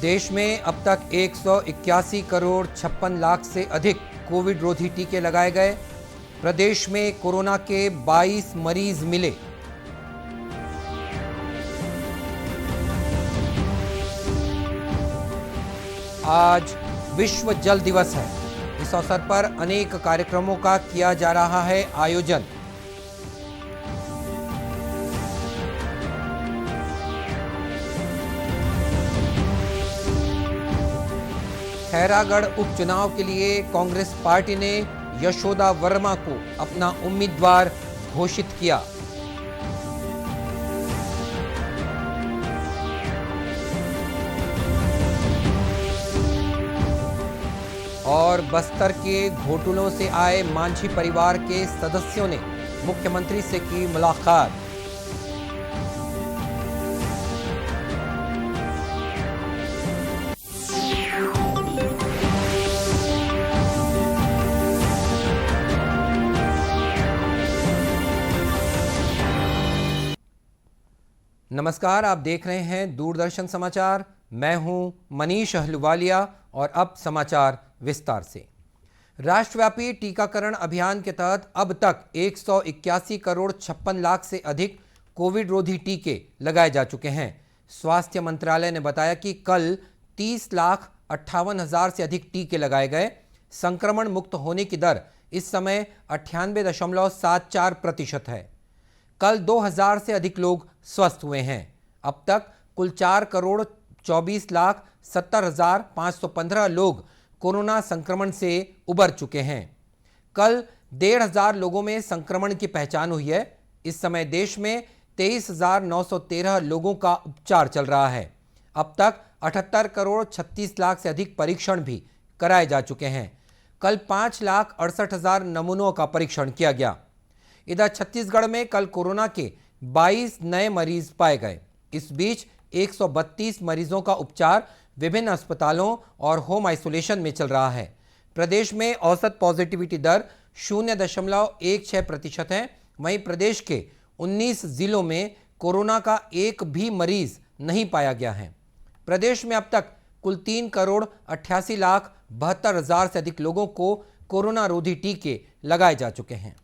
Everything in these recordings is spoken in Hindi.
देश में अब तक 181 करोड़ 56 लाख से अधिक कोविड रोधी टीके लगाए गए। प्रदेश में कोरोना के 22 मरीज मिले। आज विश्व जल दिवस है। इस अवसर पर अनेक कार्यक्रमों का किया जा रहा है आयोजन। खैरागढ़ उपचुनाव के लिए कांग्रेस पार्टी ने यशोदा वर्मा को अपना उम्मीदवार घोषित किया। और बस्तर के घोटुलों से आए मांझी परिवार के सदस्यों ने मुख्यमंत्री से की मुलाकात। नमस्कार, आप देख रहे हैं दूरदर्शन समाचार। मैं हूं मनीष अहलुवालिया और अब समाचार विस्तार से। राष्ट्रव्यापी टीकाकरण अभियान के तहत अब तक 181 करोड़ 56 लाख से अधिक कोविड रोधी टीके लगाए जा चुके हैं। स्वास्थ्य मंत्रालय ने बताया कि कल 30,58,000 से अधिक टीके लगाए गए। संक्रमण मुक्त होने की दर इस समय 98.74% है। कल 2,000 से अधिक लोग स्वस्थ हुए हैं। अब तक कुल 4,24,70,515 लोग कोरोना संक्रमण से उबर चुके हैं। कल 1,500 लोगों में संक्रमण की पहचान हुई है। इस समय देश में 23,913 लोगों का उपचार चल रहा है। अब तक 78 करोड़ 36 लाख से अधिक परीक्षण भी कराए जा चुके हैं। कल 5,68,000 नमूनों का परीक्षण किया गया। इधर छत्तीसगढ़ में कल कोरोना के 22 नए मरीज पाए गए। इस बीच 132 मरीजों का उपचार विभिन्न अस्पतालों और होम आइसोलेशन में चल रहा है। प्रदेश में औसत पॉजिटिविटी दर 0.16% है। वहीं प्रदेश के 19 जिलों में कोरोना का एक भी मरीज नहीं पाया गया है। प्रदेश में अब तक कुल 3 करोड़ 88 लाख 72 हजार से अधिक लोगों को कोरोना रोधी टीके लगाए जा चुके हैं।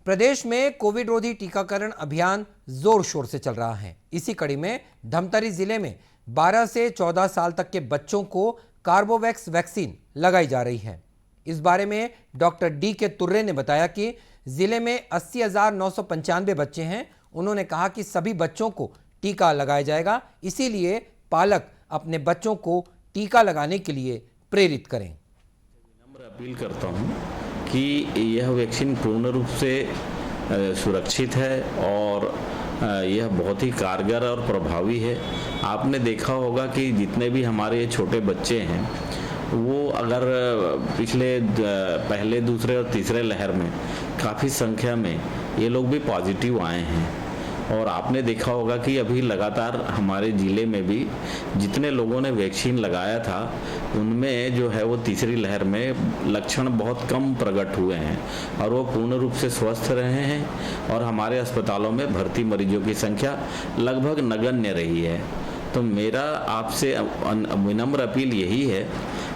प्रदेश में कोविड रोधी टीकाकरण अभियान जोर शोर से चल रहा है। इसी कड़ी में धमतरी जिले में 12 से 14 साल तक के बच्चों को कार्बोवैक्स वैक्सीन लगाई जा रही है। इस बारे में डॉक्टर डी के तुर्रे ने बताया कि जिले में 80,995 बच्चे हैं। उन्होंने कहा कि सभी बच्चों को टीका लगाया जाएगा, इसीलिए पालक अपने बच्चों को टीका लगाने के लिए प्रेरित करें। नम्र अपील करता हूं कि यह वैक्सीन पूर्ण रूप से सुरक्षित है और यह बहुत ही कारगर और प्रभावी है। आपने देखा होगा कि जितने भी हमारे छोटे बच्चे हैं वो अगर पहले दूसरे और तीसरे लहर में काफ़ी संख्या में ये लोग भी पॉजिटिव आए हैं। और आपने देखा होगा कि अभी लगातार हमारे ज़िले में भी जितने लोगों ने वैक्सीन लगाया था उनमें जो है वो तीसरी लहर में लक्षण बहुत कम प्रकट हुए हैं और वो पूर्ण रूप से स्वस्थ रहे हैं और हमारे अस्पतालों में भर्ती मरीजों की संख्या लगभग नगण्य रही है। तो मेरा आपसे विनम्र अपील यही है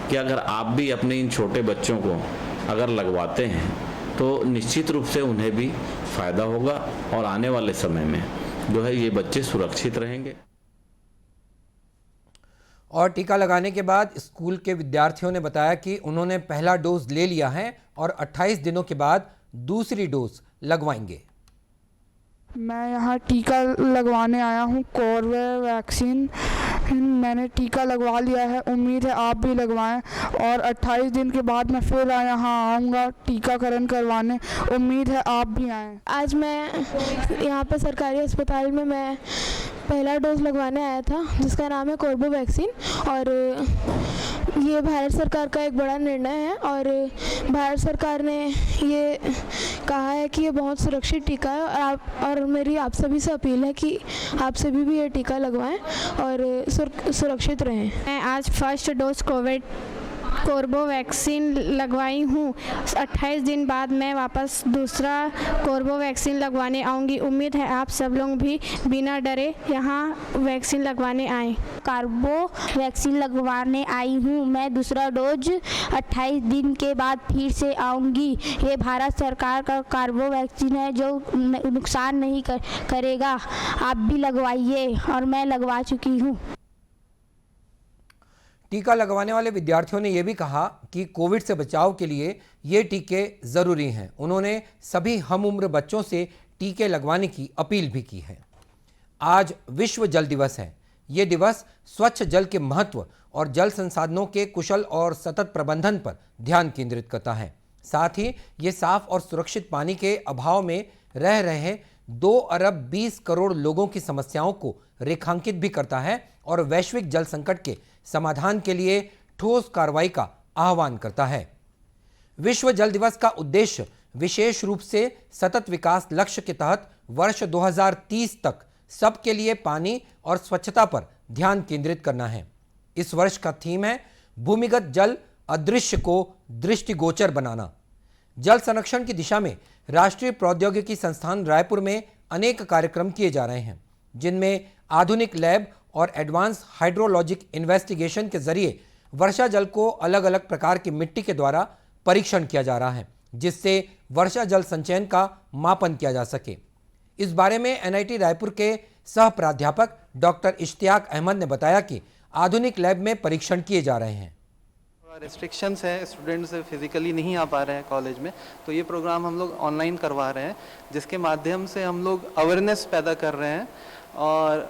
कि अगर आप भी अपने इन छोटे बच्चों को अगर लगवाते हैं तो निश्चित रूप से उन्हें भी फायदा होगा और आने वाले समय में जो है ये बच्चे सुरक्षित रहेंगे। और टीका लगाने के बाद स्कूल के विद्यार्थियों ने बताया कि उन्होंने पहला डोज ले लिया है और 28 दिनों के बाद दूसरी डोज लगवाएंगे। मैं यहाँ टीका लगवाने आया हूँ, कोर्बेवैक्सीन। मैंने टीका लगवा लिया है। उम्मीद है आप भी लगवाएं और 28 दिन के बाद मैं फिर यहाँ आऊँगा टीकाकरण करवाने। उम्मीद है आप भी आएँ। आज मैं यहाँ पर सरकारी अस्पताल में मैं पहला डोज लगवाने आया था जिसका नाम है कोर्बेवैक्सीन। और ये भारत सरकार का एक बड़ा निर्णय है और भारत सरकार ने ये कहा है कि ये बहुत सुरक्षित टीका है और मेरी आप सभी से अपील है कि आप सभी भी ये टीका लगवाएं और सुरक्षित रहें। मैं आज फर्स्ट डोज कोविड कोर्बो वैक्सीन लगवाई हूँ। 28 दिन बाद मैं वापस दूसरा कोर्बो वैक्सीन लगवाने आऊँगी। उम्मीद है आप सब लोग भी बिना डरे यहाँ वैक्सीन लगवाने आएँ। कार्बो वैक्सीन लगवाने आई हूँ। मैं दूसरा डोज 28 दिन के बाद फिर से आऊँगी। ये भारत सरकार का कार्बो वैक्सीन है जो नुकसान नहीं करेगा। आप भी लगवाइए और मैं लगवा चुकी हूँ। टीका लगवाने वाले विद्यार्थियों ने यह भी कहा कि कोविड से बचाव के लिए ये टीके जरूरी हैं। उन्होंने सभी हम उम्र बच्चों से टीके लगवाने की अपील भी की है। आज विश्व जल दिवस है। ये दिवस स्वच्छ जल के महत्व और जल संसाधनों के कुशल और सतत प्रबंधन पर ध्यान केंद्रित करता है। साथ ही ये साफ और सुरक्षित पानी के अभाव में रह रहे 2 अरब 20 करोड़ लोगों की समस्याओं को रेखांकित भी करता है और वैश्विक जल संकट के समाधान के लिए ठोस कार्रवाई का आह्वान करता है। विश्व जल दिवस का उद्देश्य विशेष रूप से सतत विकास लक्ष्य के तहत वर्ष 2030 तक सबके लिए पानी और स्वच्छता पर ध्यान केंद्रित करना है। इस वर्ष का थीम है भूमिगत जल अदृश्य को दृष्टिगोचर बनाना। जल संरक्षण की दिशा में राष्ट्रीय प्रौद्योगिकी संस्थान रायपुर में अनेक कार्यक्रम किए जा रहे हैं, जिनमें आधुनिक लैब और एडवांस हाइड्रोलॉजिक इन्वेस्टिगेशन के जरिए वर्षा जल को अलग अलग प्रकार की मिट्टी के द्वारा परीक्षण किया जा रहा है, जिससे वर्षा जल संचयन का मापन किया जा सके। इस बारे में एनआईटी रायपुर के सह प्राध्यापक डॉक्टर इश्तियाक अहमद ने बताया कि आधुनिक लैब में परीक्षण किए जा रहे हैं। रिस्ट्रिक्शंस है, स्टूडेंट्स फिजिकली नहीं आ पा रहे हैं कॉलेज में, तो ये प्रोग्राम हम लोग ऑनलाइन करवा रहे हैं, जिसके माध्यम से हम लोग अवेयरनेस पैदा कर रहे हैं। और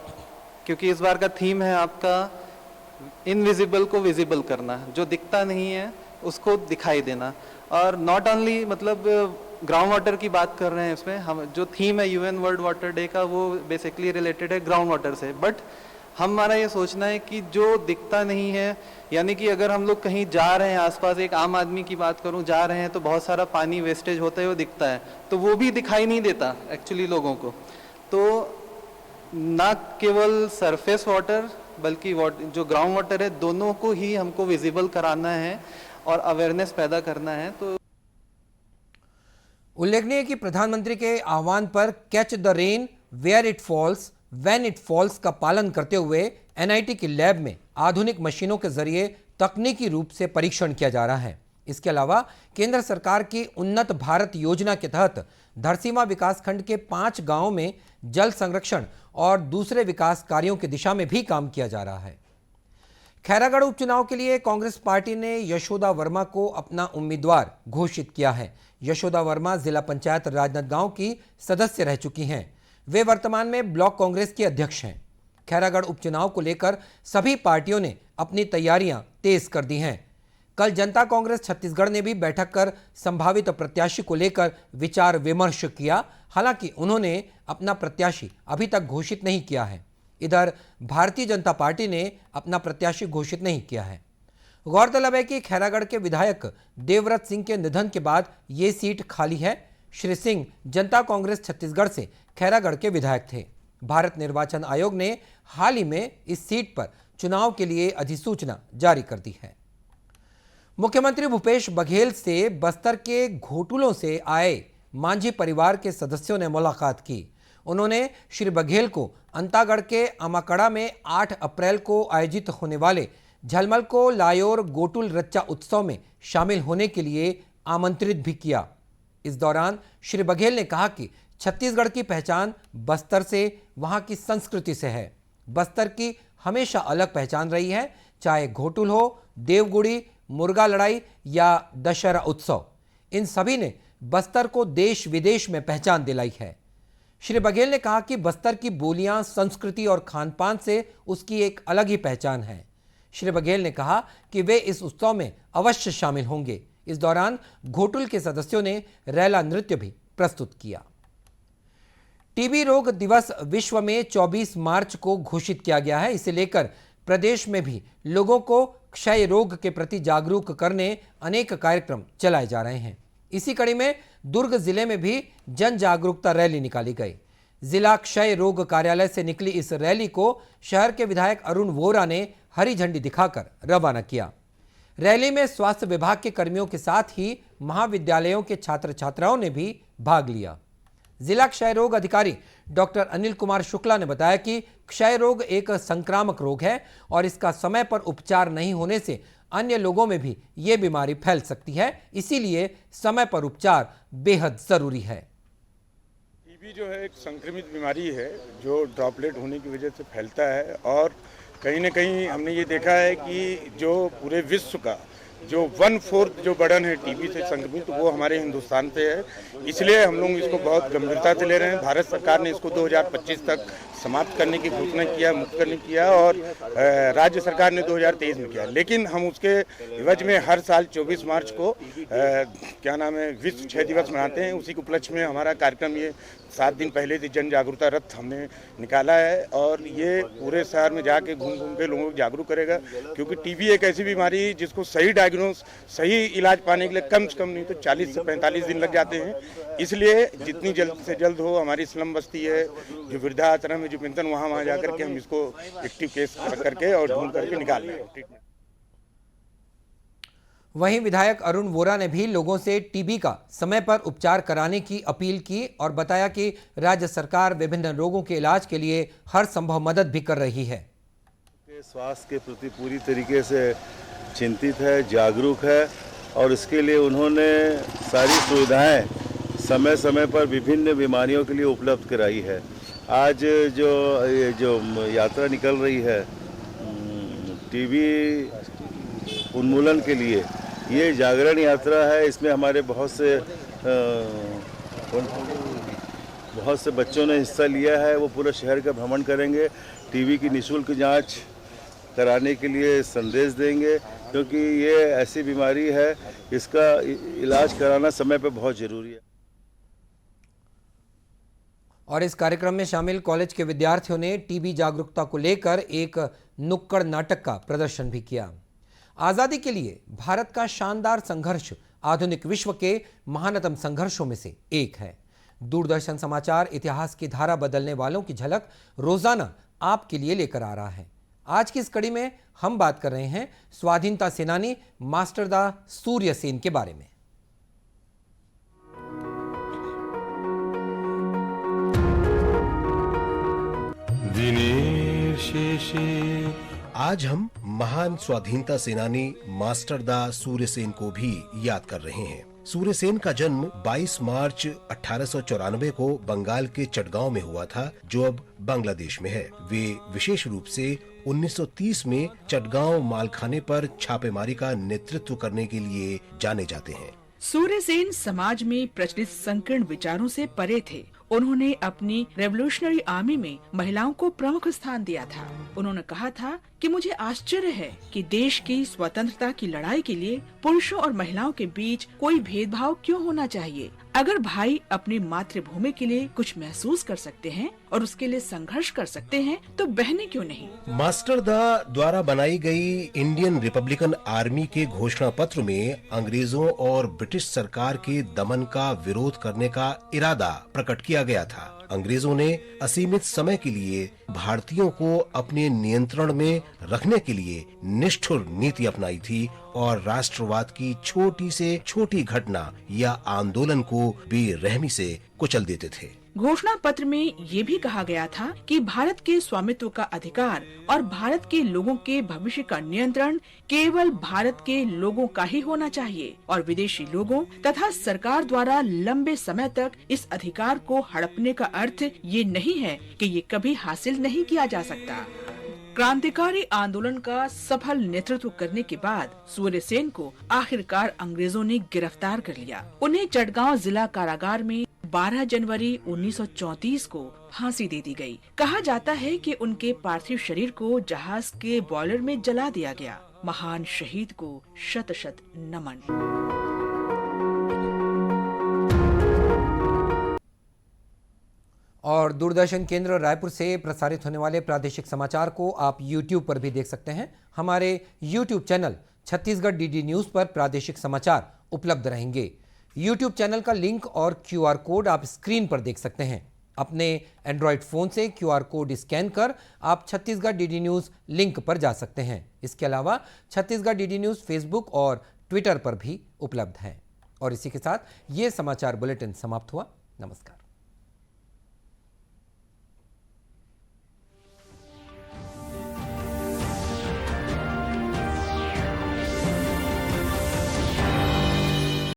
क्योंकि इस बार का थीम है आपका इनविजिबल को विजिबल करना, जो दिखता नहीं है उसको दिखाई देना। और नॉट ओनली मतलब ग्राउंड वाटर की बात कर रहे हैं इसमें हम, जो थीम है यूएन वर्ल्ड वाटर डे का वो बेसिकली रिलेटेड है ग्राउंड वाटर से, बट हमारा ये सोचना है कि जो दिखता नहीं है, यानी कि अगर हम लोग कहीं जा रहे हैं आसपास, एक आम आदमी की बात करूं, जा रहे हैं तो बहुत सारा पानी वेस्टेज होता है वो दिखता है, तो वो भी दिखाई नहीं देता एक्चुअली लोगों को। तो ना केवल सरफेस वाटर बल्कि जो ग्राउंड वाटर है दोनों को ही हमको विजिबल कराना है और अवेयरनेस पैदा करना है। तो उल्लेखनीय है कि प्रधानमंत्री के आह्वान पर catch the rain where it falls when it falls का पालन करते हुए एनआईटी की लैब में आधुनिक मशीनों के जरिए तकनीकी रूप से परीक्षण किया जा रहा है। इसके अलावा केंद्र सरकार की उन्नत भारत योजना के तहत धरसीमा विकासखंड के 5 गांवों में जल संरक्षण और दूसरे विकास कार्यों की दिशा में भी काम किया जा रहा है। खैरागढ़ उपचुनाव के लिए कांग्रेस पार्टी ने यशोदा वर्मा को अपना उम्मीदवार घोषित किया है। यशोदा वर्मा जिला पंचायत राजनांदगांव की सदस्य रह चुकी हैं। वे वर्तमान में ब्लॉक कांग्रेस के अध्यक्ष हैं। खैरागढ़ उपचुनाव को लेकर सभी पार्टियों ने अपनी तैयारियां तेज कर दी हैं। कल जनता कांग्रेस छत्तीसगढ़ ने भी बैठक कर संभावित प्रत्याशी को लेकर विचार विमर्श किया। हालांकि उन्होंने अपना प्रत्याशी अभी तक घोषित नहीं किया है। इधर भारतीय जनता पार्टी ने अपना प्रत्याशी घोषित नहीं किया है। गौरतलब है कि खैरागढ़ के विधायक देवव्रत सिंह के निधन के बाद ये सीट खाली है। श्री सिंह जनता कांग्रेस छत्तीसगढ़ से खैरागढ़ के विधायक थे। भारत निर्वाचन आयोग ने हाल ही में इस सीट पर चुनाव के लिए अधिसूचना जारी कर दी है। मुख्यमंत्री भूपेश बघेल से बस्तर के घोटुलों से आए मांझी परिवार के सदस्यों ने मुलाकात की। उन्होंने श्री बघेल को अंतागढ़ के अमाकड़ा में 8 अप्रैल को आयोजित होने वाले झलमल को लायोर गोटुल रच्चा उत्सव में शामिल होने के लिए आमंत्रित भी किया। इस दौरान श्री बघेल ने कहा कि छत्तीसगढ़ की पहचान बस्तर से, वहां की संस्कृति से है। बस्तर की हमेशा अलग पहचान रही है, चाहे घोटुल हो, देवगुड़ी, मुर्गा लड़ाई या दशहरा उत्सव। इन सभी ने बस्तर को देश विदेश में पहचान दिलाई है। श्री बघेल ने कहा कि बस्तर की बोलियां, संस्कृति और खानपान से उसकी एक अलग ही पहचान है। श्री बघेल ने कहा कि वे इस उत्सव में अवश्य शामिल होंगे। इस दौरान घोटुल के सदस्यों ने रैला नृत्य भी प्रस्तुत किया। टीबी रोग दिवस विश्व में 24 मार्च को घोषित किया गया है। इसे लेकर प्रदेश में भी लोगों को क्षय रोग के प्रति जागरूक करने अनेक कार्यक्रम चलाए जा रहे हैं। इसी कड़ी में दुर्ग जिले में भी जन जागरूकता रैली निकाली गई। जिला क्षय रोग कार्यालय से निकली इस रैली को शहर के विधायक अरुण वोरा ने हरी झंडी दिखाकर रवाना किया। रैली में स्वास्थ्य विभाग के कर्मियों के साथ ही महाविद्यालयों के छात्र छात्राओं ने भी भाग लिया। जिला क्षय रोग अधिकारी डॉक्टर अनिल कुमार शुक्ला ने बताया कि क्षय रोग एक संक्रामक रोग है और इसका समय पर उपचार नहीं होने से अन्य लोगों में भी ये बीमारी फैल सकती है, इसीलिए समय पर उपचार बेहद जरूरी है। टीबी जो है एक संक्रमित बीमारी है जो ड्रॉपलेट होने की वजह से फैलता है और कहीं न कहीं हमने ये देखा है कि जो पूरे विश्व का जो 1/4 जो बर्डन है टीबी से संक्रमित वो हमारे हिंदुस्तान पे है, इसलिए हम लोग इसको बहुत गंभीरता से ले रहे हैं। भारत सरकार ने इसको 2025 तक समाप्त करने की घोषणा किया, मुक्त करने किया और राज्य सरकार ने 2023 में किया, लेकिन हम उसके एवज में हर साल 24 मार्च को विश्व क्षय दिवस मनाते हैं। उसी के उपलक्ष्य में हमारा कार्यक्रम ये 7 दिन पहले से जन जागरूकता रथ हमने निकाला है और ये पूरे शहर में जाके घूम घूम के लोगों को जागरूक करेगा, क्योंकि टीबी एक ऐसी बीमारी है जिसको सही डायग्नोस, सही इलाज पाने के लिए कम से कम नहीं तो 40 से 45 दिन लग जाते हैं। इसलिए जितनी जल्द से जल्द हो, हमारी स्लम बस्ती है, जो वृद्धाश्रम है, जो पेंशन, वहाँ जा करके हम इसको एक्टिव केस करके और ढूंढ करके निकाल लें। वहीं विधायक अरुण वोरा ने भी लोगों से टीबी का समय पर उपचार कराने की अपील की और बताया कि राज्य सरकार विभिन्न रोगों के इलाज के लिए हर संभव मदद भी कर रही है। स्वास्थ्य के प्रति पूरी तरीके से चिंतित है, जागरूक है और इसके लिए उन्होंने सारी सुविधाएं समय समय पर विभिन्न बीमारियों के लिए उपलब्ध कराई है। आज जो यात्रा निकल रही है टीबी उन्मूलन के लिए, ये जागरण यात्रा है। इसमें हमारे बहुत से बच्चों ने हिस्सा लिया है। वो पूरे शहर का भ्रमण करेंगे, टीबी की निःशुल्क जांच कराने के लिए संदेश देंगे, क्योंकि ये ऐसी बीमारी है इसका इलाज कराना समय पे बहुत ज़रूरी है। और इस कार्यक्रम में शामिल कॉलेज के विद्यार्थियों ने टीबी जागरूकता को लेकर एक नुक्कड़ नाटक का प्रदर्शन भी किया। आज़ादी के लिए भारत का शानदार संघर्ष आधुनिक विश्व के महानतम संघर्षों में से एक है। दूरदर्शन समाचार इतिहास की धारा बदलने वालों की झलक रोजाना आपके लिए लेकर आ रहा है। आज की इस कड़ी में हम बात कर रहे हैं स्वाधीनता सेनानी मास्टरदा सूर्यसेन के बारे में। आज हम महान स्वाधीनता सेनानी मास्टरदा सूर्यसेन को भी याद कर रहे हैं। सूर्यसेन का जन्म 22 मार्च 1894 को बंगाल के चटगांव में हुआ था, जो अब बांग्लादेश में है। वे विशेष रूप से 1930 में चटगांव मालखाने पर छापेमारी का नेतृत्व करने के लिए जाने जाते हैं। सूर्यसेन समाज में प्रचलित संकीर्ण विचारों से परे थे। उन्होंने अपनी रेवोल्यूशनरी आर्मी में महिलाओं को प्रमुख स्थान दिया था। उन्होंने कहा था कि मुझे आश्चर्य है कि देश की स्वतंत्रता की लड़ाई के लिए पुरुषों और महिलाओं के बीच कोई भेदभाव क्यों होना चाहिए। अगर भाई अपनी मातृभूमि के लिए कुछ महसूस कर सकते हैं और उसके लिए संघर्ष कर सकते हैं, तो बहनें क्यों नहीं। मास्टरदा द्वारा बनाई गई इंडियन रिपब्लिकन आर्मी के घोषणा पत्र में अंग्रेजों और ब्रिटिश सरकार के दमन का विरोध करने का इरादा प्रकट किया गया था। अंग्रेजों ने असीमित समय के लिए भारतीयों को अपने नियंत्रण में रखने के लिए निष्ठुर नीति अपनाई थी और राष्ट्रवाद की छोटी से छोटी घटना या आंदोलन को बेरहमी से कुचल देते थे। घोषणा पत्र में ये भी कहा गया था कि भारत के स्वामित्व का अधिकार और भारत के लोगों के भविष्य का नियंत्रण केवल भारत के लोगों का ही होना चाहिए और विदेशी लोगों तथा सरकार द्वारा लंबे समय तक इस अधिकार को हड़पने का अर्थ ये नहीं है कि ये कभी हासिल नहीं किया जा सकता। क्रांतिकारी आंदोलन का सफल नेतृत्व करने के बाद सूर्यसेन को आखिरकार अंग्रेजों ने गिरफ्तार कर लिया। उन्हें चटगांव जिला कारागार में 12 जनवरी 1934 को फांसी दे दी गई। कहा जाता है कि उनके पार्थिव शरीर को जहाज के बॉयलर में जला दिया गया। महान शहीद को शत शत नमन। और दूरदर्शन केंद्र रायपुर से प्रसारित होने वाले प्रादेशिक समाचार को आप YouTube पर भी देख सकते हैं। हमारे YouTube channel Chhattisgarh DD news पर प्रादेशिक समाचार उपलब्ध रहेंगे। YouTube चैनल का लिंक और QR कोड आप स्क्रीन पर देख सकते हैं। अपने एंड्रॉयड फ़ोन से QR कोड स्कैन कर आप छत्तीसगढ़ डीडी न्यूज़ लिंक पर जा सकते हैं। इसके अलावा छत्तीसगढ़ डीडी न्यूज़ फेसबुक और ट्विटर पर भी उपलब्ध है। और इसी के साथ ये समाचार बुलेटिन समाप्त हुआ। नमस्कार।